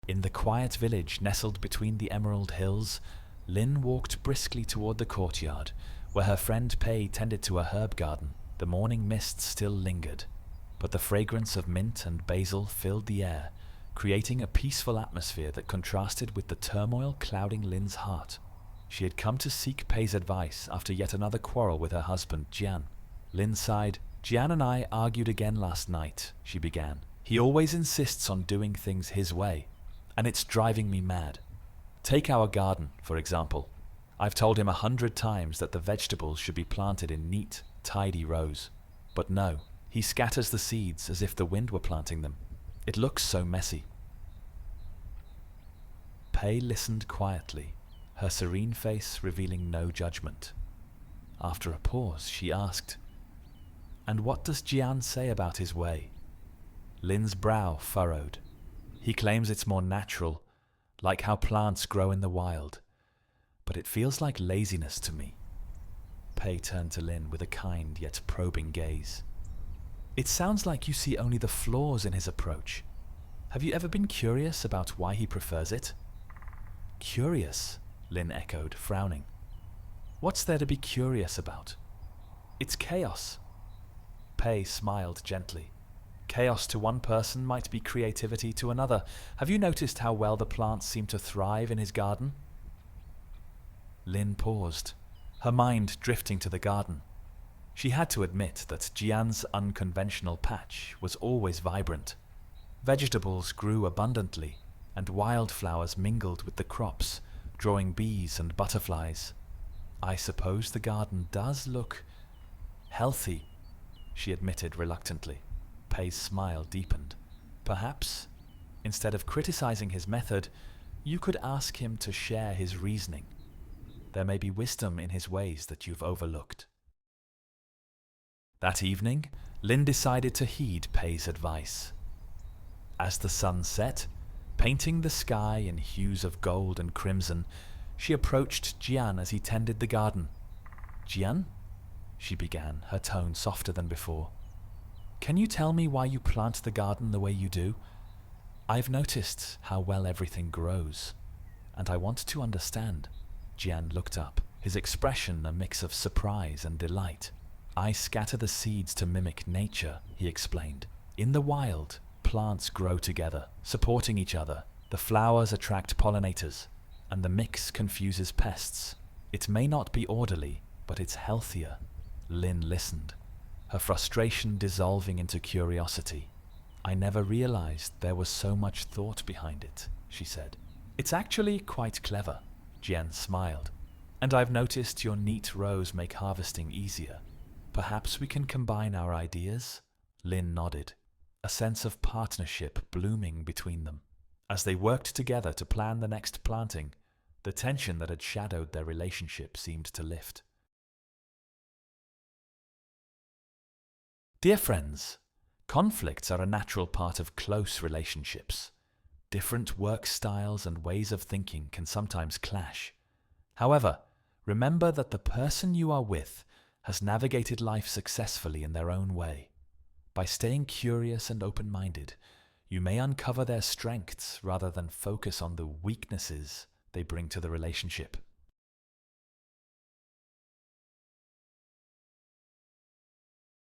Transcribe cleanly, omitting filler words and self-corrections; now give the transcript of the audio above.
In the quiet village nestled between the emerald hills, Lin walked briskly toward the courtyard, where her friend Pei tended to a herb garden. The morning mist still lingered, but the fragrance of mint and basil filled the air, creating a peaceful atmosphere that contrasted with the turmoil clouding Lin's heart. She had come to seek Pei's advice after yet another quarrel with her husband, Jian. Lin sighed. "Jian and I argued again last night," she began. "He always insists on doing things his way, and it's driving me mad. Take our garden, for example. I've told him 100 times that the vegetables should be planted in neat, tidy rows. But no, he scatters the seeds as if the wind were planting them. It looks so messy." Pei listened quietly, her serene face revealing no judgment. After a pause, she asked, "And what does Jian say about his way?" Lin's brow furrowed. "He claims it's more natural, like how plants grow in the wild. But it feels like laziness to me." Pei turned to Lin with a kind yet probing gaze. "It sounds like you see only the flaws in his approach. Have you ever been curious about why he prefers it?" "Curious?" Lin echoed, frowning. "What's there to be curious about? It's chaos." Pei smiled gently. "Chaos to one person might be creativity to another. Have you noticed how well the plants seem to thrive in his garden?" Lin paused, her mind drifting to the garden. She had to admit that Jian's unconventional patch was always vibrant. Vegetables grew abundantly, and wildflowers mingled with the crops, drawing bees and butterflies. "I suppose the garden does look healthy," she admitted reluctantly. Pei's smile deepened. "Perhaps, instead of criticizing his method, you could ask him to share his reasoning. There may be wisdom in his ways that you've overlooked." That evening, Lin decided to heed Pei's advice. As the sun set, painting the sky in hues of gold and crimson, she approached Jian as he tended the garden. "Jian?" she began, her tone softer than before. "Can you tell me why you plant the garden the way you do? I've noticed how well everything grows, and I want to understand." Jian looked up, his expression a mix of surprise and delight. "I scatter the seeds to mimic nature," he explained. "In the wild, plants grow together, supporting each other. The flowers attract pollinators, and the mix confuses pests. It may not be orderly, but it's healthier." Lin listened, her frustration dissolving into curiosity. "I never realized there was so much thought behind it," she said. "It's actually quite clever." Jian smiled. "And I've noticed your neat rows make harvesting easier. Perhaps we can combine our ideas?" Lin nodded, a sense of partnership blooming between them. As they worked together to plan the next planting, the tension that had shadowed their relationship seemed to lift. Dear friends, conflicts are a natural part of close relationships. Different work styles and ways of thinking can sometimes clash. However, remember that the person you are with has navigated life successfully in their own way. By staying curious and open-minded, you may uncover their strengths rather than focus on the weaknesses they bring to the relationship.